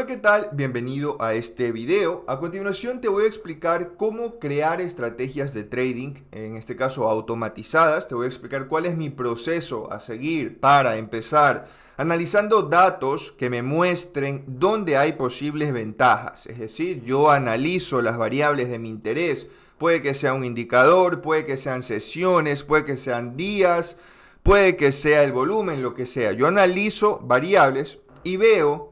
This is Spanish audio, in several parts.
Hola, ¿qué tal? Bienvenido a este video. A continuación te voy a explicar cómo crear estrategias de trading, en este caso automatizadas. Te voy a explicar cuál es mi proceso a seguir para empezar analizando datos que me muestren dónde hay posibles ventajas. Es decir, yo analizo las variables de mi interés. Puede que sea un indicador, puede que sean sesiones, puede que sean días, puede que sea el volumen, lo que sea. Yo analizo variables y veo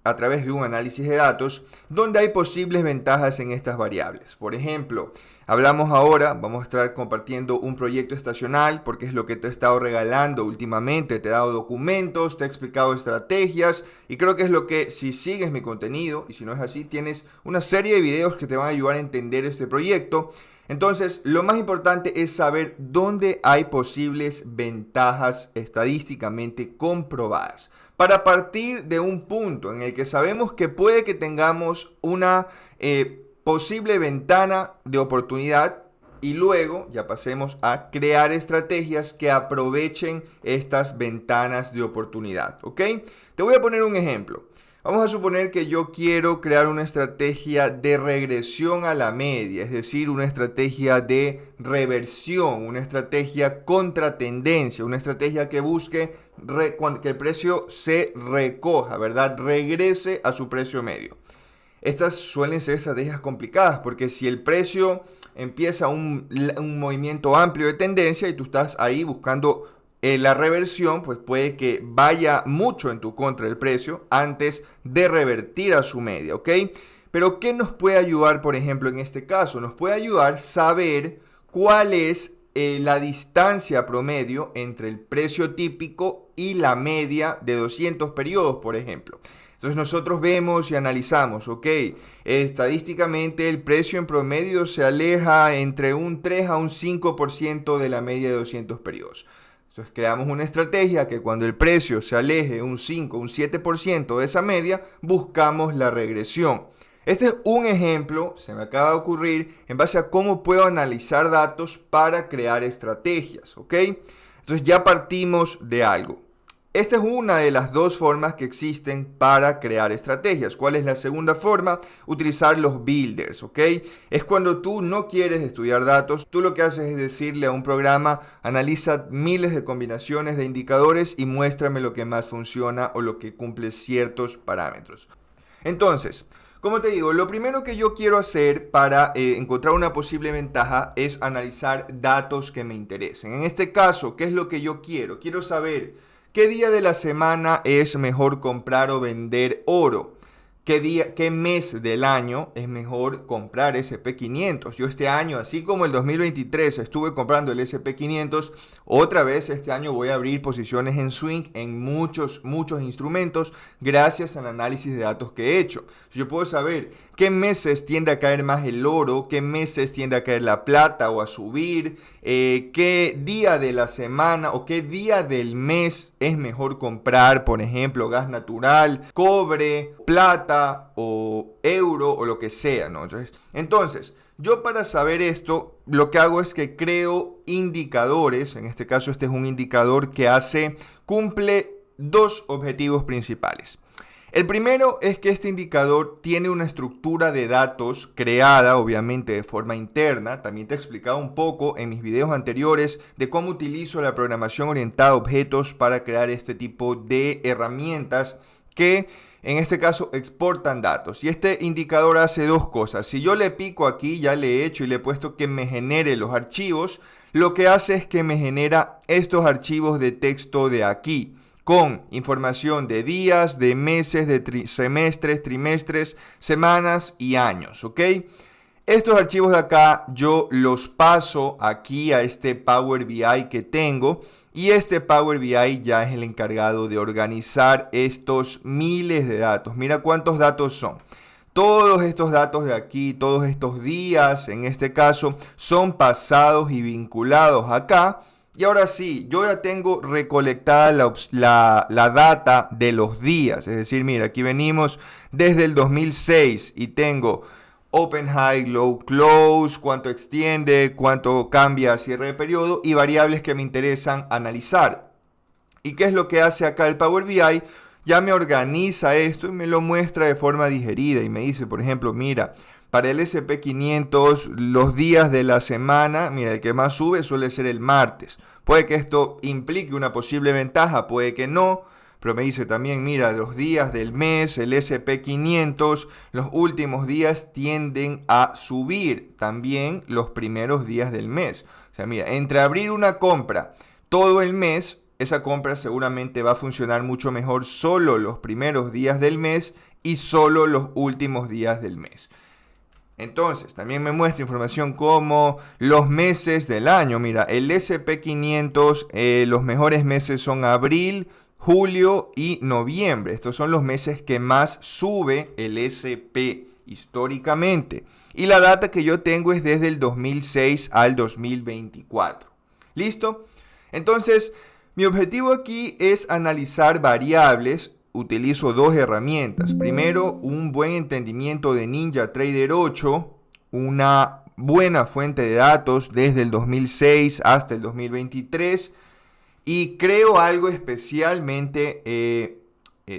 a través de un análisis de datos donde hay posibles ventajas en estas variables. Por ejemplo, hablamos ahora, vamos a estar compartiendo un proyecto estacional porque es lo que te he estado regalando últimamente. Te he dado documentos, te he explicado estrategias y creo que es lo que, si sigues mi contenido, y si no es así, tienes una serie de videos que te van a ayudar a entender este proyecto. Entonces, lo más importante es saber dónde hay posibles ventajas estadísticamente comprobadas, para partir de un punto en el que sabemos que puede que tengamos una posible ventana de oportunidad y luego ya pasemos a crear estrategias que aprovechen estas ventanas de oportunidad, ¿ok? Te voy a poner un ejemplo. Vamos a suponer que yo quiero crear una estrategia de regresión a la media, es decir, una estrategia de reversión, una estrategia contra tendencia, una estrategia que busque que el precio se recoja, ¿verdad? Regrese a su precio medio. Estas suelen ser estrategias complicadas porque si el precio empieza un movimiento amplio de tendencia y tú estás ahí buscando la reversión, pues puede que vaya mucho en tu contra el precio antes de revertir a su media, ¿ok? Pero ¿qué nos puede ayudar, por ejemplo, en este caso? Nos puede ayudar saber cuál es la distancia promedio entre el precio típico y la media de 200 periodos, por ejemplo. Entonces nosotros vemos y analizamos, ok, estadísticamente el precio en promedio se aleja entre un 3 a un 5% de la media de 200 periodos. Entonces creamos una estrategia que cuando el precio se aleje un 5, un 7% de esa media, buscamos la regresión. Este es un ejemplo, se me acaba de ocurrir, en base a cómo puedo analizar datos para crear estrategias, ¿ok? Entonces ya partimos de algo. Esta es una de las dos formas que existen para crear estrategias. ¿Cuál es la segunda forma? Utilizar los builders, ¿ok? Es cuando tú no quieres estudiar datos, tú lo que haces es decirle a un programa, analiza miles de combinaciones de indicadores y muéstrame lo que más funciona o lo que cumple ciertos parámetros. Entonces, como te digo, lo primero que yo quiero hacer para encontrar una posible ventaja es analizar datos que me interesen. En este caso, ¿qué es lo que yo quiero? Quiero saber ¿qué día de la semana es mejor comprar o vender oro? ¿Qué mes del año es mejor comprar S&P 500? Yo este año, así como el 2023 estuve comprando el S&P 500, otra vez este año voy a abrir posiciones en swing en muchos instrumentos gracias al análisis de datos que he hecho. Yo puedo saber qué meses tiende a caer más el oro, qué meses tiende a caer la plata o a subir, qué día de la semana o qué día del mes es mejor comprar, por ejemplo, gas natural, cobre, plata o euro o lo que sea, ¿no? Entonces, yo para saber esto, lo que hago es que creo indicadores. En este caso, este es un indicador que cumple dos objetivos principales. El primero es que este indicador tiene una estructura de datos creada, obviamente, de forma interna. También te he explicado un poco en mis videos anteriores de cómo utilizo la programación orientada a objetos para crear este tipo de herramientas que, en este caso, exportan datos. Y este indicador hace dos cosas. Si yo le pico aquí, ya le he hecho y le he puesto que me genere los archivos, lo que hace es que me genera estos archivos de texto de aquí, con información de días, de meses, de semestres, trimestres, semanas y años, ¿ok? Estos archivos de acá yo los paso aquí a este Power BI que tengo y este Power BI ya es el encargado de organizar estos miles de datos. Mira cuántos datos son. Todos estos datos de aquí, todos estos días, en este caso, son pasados y vinculados acá. Y ahora sí, yo ya tengo recolectada la data de los días. Es decir, mira, aquí venimos desde el 2006 y tengo Open High, Low Close, cuánto extiende, cuánto cambia a cierre de periodo y variables que me interesan analizar. ¿Y qué es lo que hace acá el Power BI? ya me organiza esto y me lo muestra de forma digerida y me dice, por ejemplo, mira, para el SP500 los días de la semana, mira, el que más sube suele ser el martes. Puede que esto implique una posible ventaja, puede que no, pero me dice también, mira, los días del mes, el SP500, los últimos días tienden a subir también los primeros días del mes. O sea, mira, entre abrir una compra todo el mes, esa compra seguramente va a funcionar mucho mejor solo los primeros días del mes y solo los últimos días del mes. Entonces, también me muestra información como los meses del año. Mira, el SP500, los mejores meses son abril, julio y noviembre. Estos son los meses que más sube el SP históricamente. Y la data que yo tengo es desde el 2006 al 2024. ¿Listo? Entonces, mi objetivo aquí es analizar variables. Utilizo dos herramientas. Primero, un buen entendimiento de NinjaTrader 8, una buena fuente de datos desde el 2006 hasta el 2023 y creo algo especialmente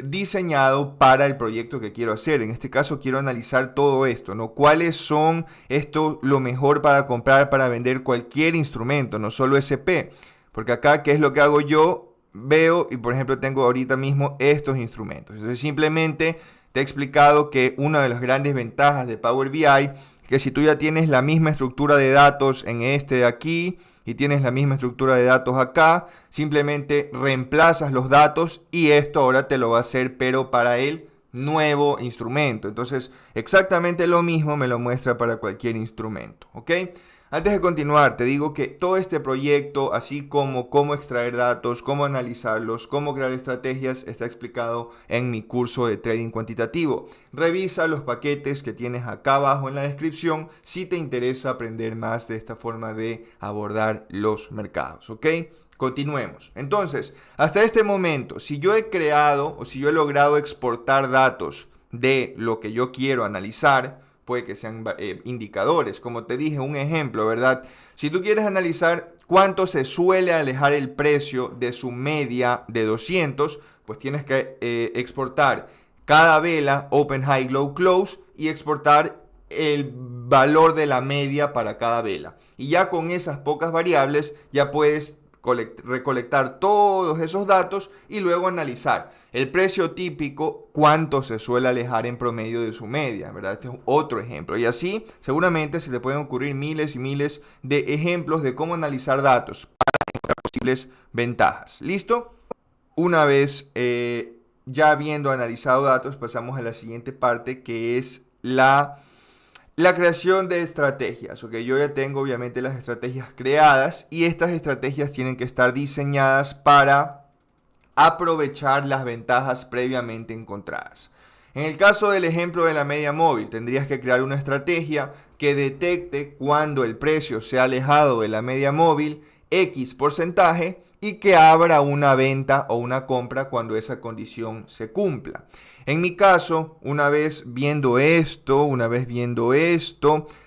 diseñado para el proyecto que quiero hacer. En este caso quiero analizar todo esto, ¿no? ¿Cuáles son lo mejor para comprar, para vender cualquier instrumento, no solo SP? Porque acá, ¿qué es lo que hago yo? Veo y por ejemplo tengo ahorita mismo estos instrumentos. Entonces simplemente te he explicado que una de las grandes ventajas de Power BI es que si tú ya tienes la misma estructura de datos en este de aquí y tienes la misma estructura de datos acá, simplemente reemplazas los datos y esto ahora te lo va a hacer pero para el nuevo instrumento. Entonces exactamente lo mismo me lo muestra para cualquier instrumento, ¿ok? Antes de continuar, te digo que todo este proyecto, así como cómo extraer datos, cómo analizarlos, cómo crear estrategias, está explicado en mi curso de trading cuantitativo. Revisa los paquetes que tienes acá abajo en la descripción si te interesa aprender más de esta forma de abordar los mercados, ¿ok? Continuemos. Entonces, hasta este momento, si yo he creado o si yo he logrado exportar datos de lo que yo quiero analizar, puede que sean indicadores, como te dije, un ejemplo, ¿verdad? Si tú quieres analizar cuánto se suele alejar el precio de su media de 200, pues tienes que exportar cada vela, Open, High, Low, Close, y exportar el valor de la media para cada vela. Y ya con esas pocas variables ya puedes recolectar todos esos datos y luego analizar el precio típico, cuánto se suele alejar en promedio de su media, ¿verdad? Este es otro ejemplo. Y así seguramente se te pueden ocurrir miles y miles de ejemplos de cómo analizar datos para encontrar posibles ventajas. ¿Listo? Una vez ya habiendo analizado datos, pasamos a la siguiente parte, que es la creación de estrategias. ¿Ok? Yo ya tengo obviamente las estrategias creadas y estas estrategias tienen que estar diseñadas para aprovechar las ventajas previamente encontradas. En el caso del ejemplo de la media móvil, tendrías que crear una estrategia que detecte cuando el precio se ha alejado de la media móvil X porcentaje y que abra una venta o una compra cuando esa condición se cumpla. En mi caso, una vez viendo esto,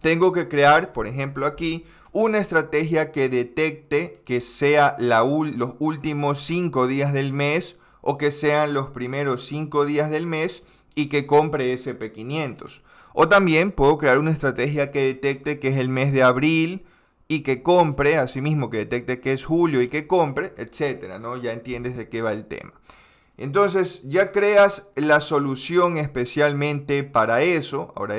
tengo que crear, por ejemplo aquí, una estrategia que detecte que sea los últimos 5 días del mes o que sean los primeros 5 días del mes y que compre SP500. O también puedo crear una estrategia que detecte que es el mes de abril y que compre, asimismo que detecte que es julio y que compre, etcétera, ¿no? Ya entiendes de qué va el tema. Entonces ya creas la solución especialmente para eso. Ahora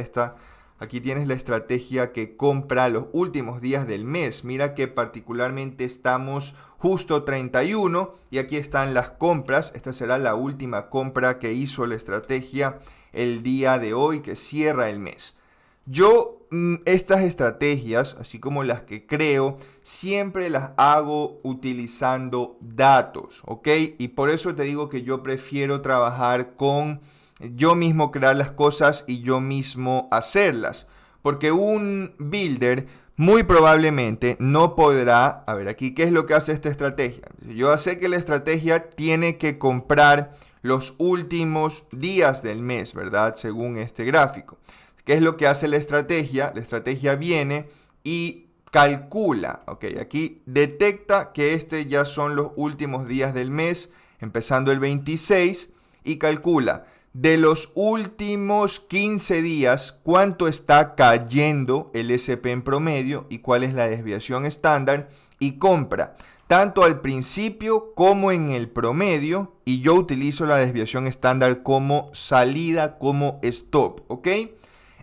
aquí tienes la estrategia que compra los últimos días del mes. Mira que particularmente estamos justo 31 y aquí están las compras. Esta será la última compra que hizo la estrategia el día de hoy que cierra el mes. Yo estas estrategias, así como las que creo, siempre las hago utilizando datos, ¿ok? Y por eso te digo que yo prefiero trabajar con yo mismo crear las cosas y yo mismo hacerlas. Porque un builder muy probablemente no podrá, a ver aquí, ¿qué es lo que hace esta estrategia? Yo sé que la estrategia tiene que comprar los últimos días del mes, ¿verdad? Según este gráfico. ¿Qué es lo que hace la estrategia? La estrategia viene y calcula, ok, aquí detecta que ya son los últimos días del mes, empezando el 26, y calcula de los últimos 15 días cuánto está cayendo el SP en promedio y cuál es la desviación estándar, y compra tanto al principio como en el promedio, y yo utilizo la desviación estándar como salida, como stop, ¿ok?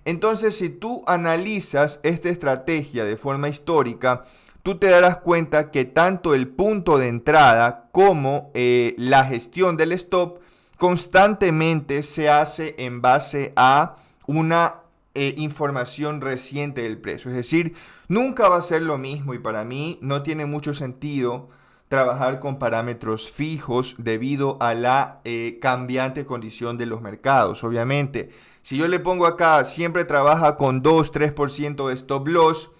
Entonces, si tú analizas esta estrategia de forma histórica, tú te darás cuenta que tanto el punto de entrada como la gestión del stop constantemente se hace en base a una información reciente del precio. Es decir, nunca va a ser lo mismo, y para mí no tiene mucho sentido trabajar con parámetros fijos debido a la cambiante condición de los mercados. Obviamente, si yo le pongo acá, siempre trabaja con 2-3% de stop loss,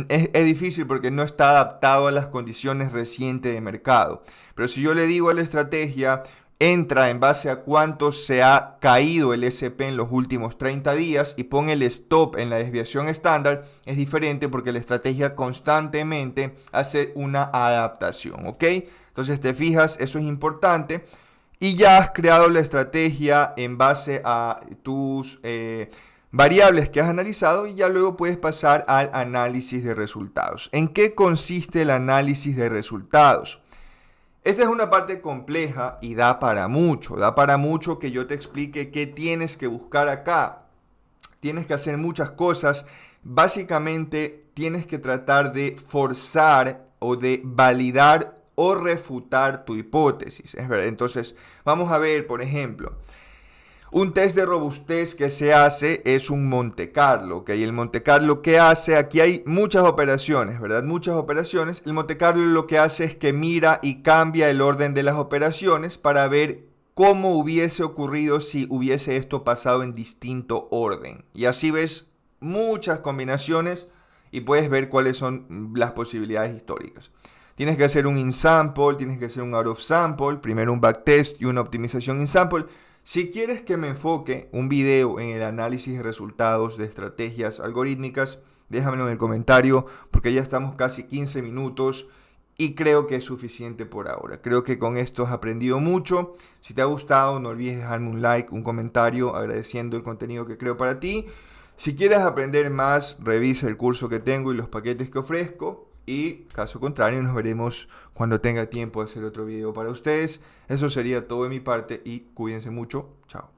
es difícil porque no está adaptado a las condiciones recientes de mercado. Pero si yo le digo a la estrategia, entra en base a cuánto se ha caído el SP en los últimos 30 días y pon el stop en la desviación estándar, es diferente porque la estrategia constantemente hace una adaptación, ¿ok? Entonces te fijas, eso es importante, y ya has creado la estrategia en base a tus variables que has analizado, y ya luego puedes pasar al análisis de resultados. ¿En qué consiste el análisis de resultados? Esta es una parte compleja y da para mucho que yo te explique qué tienes que buscar acá. Tienes que hacer muchas cosas. Básicamente tienes que tratar de forzar o de validar o refutar tu hipótesis. Es verdad. Entonces, vamos a ver, por ejemplo, un test de robustez que se hace es un Monte Carlo, ¿ok? El Monte Carlo, ¿qué hace? Aquí hay muchas operaciones, ¿verdad? Muchas operaciones. El Monte Carlo lo que hace es que mira y cambia el orden de las operaciones para ver cómo hubiese ocurrido si hubiese esto pasado en distinto orden. Y así ves muchas combinaciones y puedes ver cuáles son las posibilidades históricas. Tienes que hacer un in-sample, tienes que hacer un out-of-sample, primero un backtest y una optimización in-sample. Si quieres que me enfoque un video en el análisis de resultados de estrategias algorítmicas, déjamelo en el comentario, porque ya estamos casi 15 minutos y creo que es suficiente por ahora. Creo que con esto has aprendido mucho. Si te ha gustado, no olvides dejarme un like, un comentario agradeciendo el contenido que creo para ti. Si quieres aprender más, revisa el curso que tengo y los paquetes que ofrezco. Y caso contrario, nos veremos cuando tenga tiempo de hacer otro video para ustedes. Eso sería todo de mi parte y cuídense mucho. Chao.